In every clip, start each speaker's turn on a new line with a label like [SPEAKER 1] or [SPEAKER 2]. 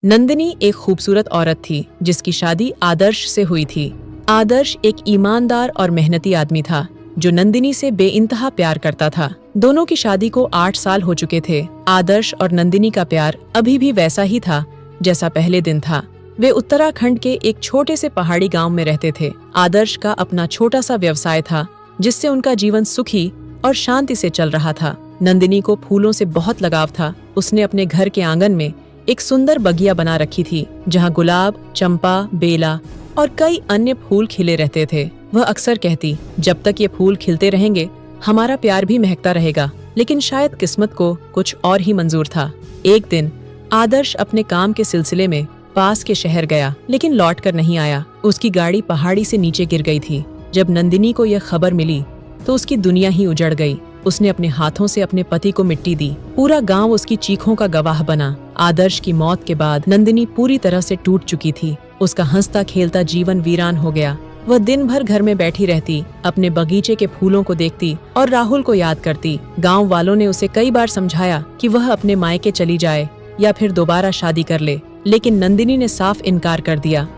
[SPEAKER 1] नंदिनी एक खूबसूरत औरत थी जिसकी शादी आदर्श से हुई थी। आदर्श एक ईमानदार और मेहनती आदमी था जो नंदिनी से बेइंतहा प्यार करता था। दोनों की शादी को 8 साल हो चुके थे। आदर्श और नंदिनी का प्यार अभी भी वैसा ही था जैसा पहले दिन था। वे उत्तराखंड के एक छोटे से पहाड़ी गांव में रहते थे। आदर्श का अपना छोटा सा व्यवसाय था जिससे उनका जीवन सुखी और शांति से चल रहा था। नंदिनी को फूलों से बहुत लगाव था। उसने अपने घर के आंगन में एक सुंदर बगिया बना रखी थी जहाँ गुलाब, चंपा, बेला और कई अन्य फूल खिले रहते थे। वह अक्सर कहती, जब तक ये फूल खिलते रहेंगे हमारा प्यार भी महकता रहेगा। लेकिन शायद किस्मत को कुछ और ही मंजूर था। एक दिन आदर्श अपने काम के सिलसिले में पास के शहर गया लेकिन लौट कर नहीं आया। उसकी गाड़ी पहाड़ी से नीचे गिर गई थी। जब नंदिनी को यह खबर मिली तो उसकी दुनिया ही उजड़ गई। उसने अपने हाथों से अपने पति को मिट्टी दी। पूरा गांव उसकी चीखों का गवाह बना। आदर्श की मौत के बाद नंदिनी पूरी तरह से टूट चुकी थी। उसका हंसता खेलता जीवन वीरान हो गया। वह दिन भर घर में बैठी रहती, अपने बगीचे के फूलों को देखती और राहुल को याद करती। गांव वालों ने उसे कई बार समझाया कि वह अपने मायके चली जाए या फिर दोबारा शादी कर ले, लेकिन नंदिनी ने साफ इनकार कर दिया।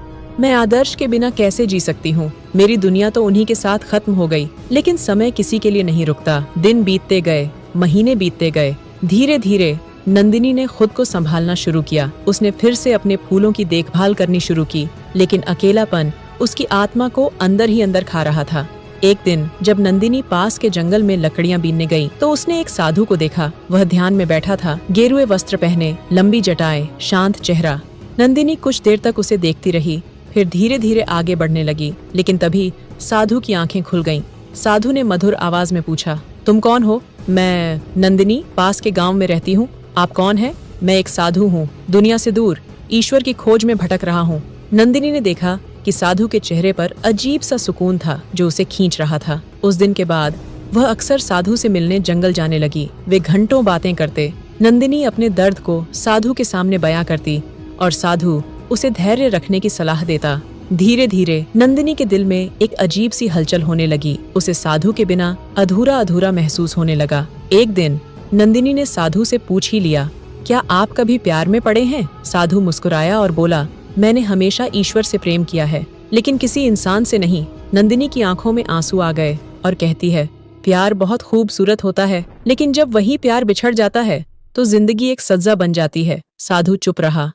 [SPEAKER 1] मैं आदर्श के बिना कैसे जी सकती हूँ? मेरी दुनिया तो उन्हीं के साथ खत्म हो गई। लेकिन समय किसी के लिए नहीं रुकता। दिन बीतते गए, महीने बीतते गए। धीरे धीरे नंदिनी ने खुद को संभालना शुरू किया। उसने फिर से अपने फूलों की देखभाल करनी शुरू की, लेकिन अकेलापन उसकी आत्मा को अंदर ही अंदर खा रहा था। एक दिन जब नंदिनी पास के जंगल में लकड़ियां बीनने गई तो उसने एक साधु को देखा। वह ध्यान में बैठा था, गेरुए वस्त्र पहने, लंबी जटाएं, शांत चेहरा। नंदिनी कुछ देर तक उसे देखती रही, फिर धीरे धीरे आगे बढ़ने लगी। लेकिन तभी साधु की आंखें खुल गईं। साधु ने मधुर आवाज में पूछा, तुम कौन हो? मैं नंदिनी, पास के गांव में रहती हूँ। आप कौन है? मैं एक साधु हूँ, दुनिया से दूर, ईश्वर की खोज में भटक रहा हूँ। नंदिनी ने देखा कि साधु के चेहरे पर अजीब सा सुकून था जो उसे खींच रहा था। उस दिन के बाद वह अक्सर साधु से मिलने जंगल जाने लगी। वे घंटों बातें करते। नंदिनी अपने दर्द को साधु के सामने बयां करती और साधु उसे धैर्य रखने की सलाह देता। धीरे धीरे नंदिनी के दिल में एक अजीब सी हलचल होने लगी। उसे साधु के बिना अधूरा अधूरा महसूस होने लगा। एक दिन नंदिनी ने साधु से पूछ ही लिया, क्या आप कभी प्यार में पड़े हैं? साधु मुस्कुराया और बोला, मैंने हमेशा ईश्वर से प्रेम किया है, लेकिन किसी इंसान से नहीं। नंदिनी की आंखों में आंसू आ गए और कहती है, प्यार बहुत खूबसूरत होता है, लेकिन जब वही प्यार बिछड़ जाता है तो जिंदगी एक सज्जा बन जाती है। साधु चुप रहा,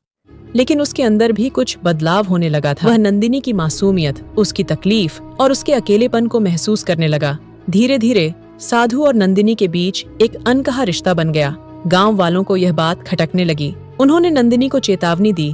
[SPEAKER 1] लेकिन उसके अंदर भी कुछ बदलाव होने लगा था। वह नंदिनी की मासूमियत, उसकी तकलीफ और उसके अकेलेपन को महसूस करने लगा। धीरे धीरे साधु और नंदिनी के बीच एक अनकहा रिश्ता बन गया। गांव वालों को यह बात खटकने लगी। उन्होंने नंदिनी को चेतावनी दी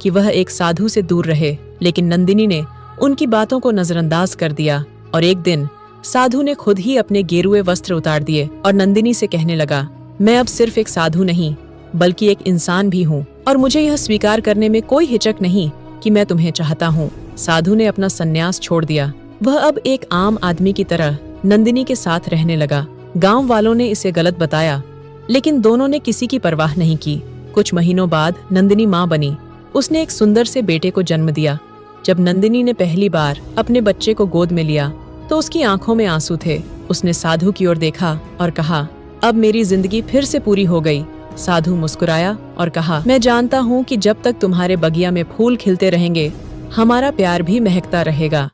[SPEAKER 1] कि वह एक साधु से दूर रहे, लेकिन नंदिनी ने उनकी बातों को नजरअंदाज कर दिया। और एक दिन साधु ने खुद ही अपने गेरुए वस्त्र उतार दिए और नंदिनी से कहने लगा, मैं अब सिर्फ एक साधु नहीं बल्कि एक इंसान भी हूँ, और मुझे यह स्वीकार करने में कोई हिचक नहीं कि मैं तुम्हें चाहता हूँ। साधु ने अपना संन्यास छोड़ दिया। वह अब एक आम आदमी की तरह नंदिनी के साथ रहने लगा। गांव वालों ने इसे गलत बताया, लेकिन दोनों ने किसी की परवाह नहीं की। कुछ महीनों बाद नंदिनी माँ बनी। उसने एक सुंदर से बेटे को जन्म दिया। जब नंदिनी ने पहली बार अपने बच्चे को गोद में लिया तो उसकी आंखों में आंसू थे। उसने साधु की ओर देखा और कहा, अब मेरी जिंदगी फिर से पूरी हो गई। साधु मुस्कुराया और कहा, मैं जानता हूँ कि जब तक तुम्हारे बगिया में फूल खिलते रहेंगे हमारा प्यार भी महकता रहेगा।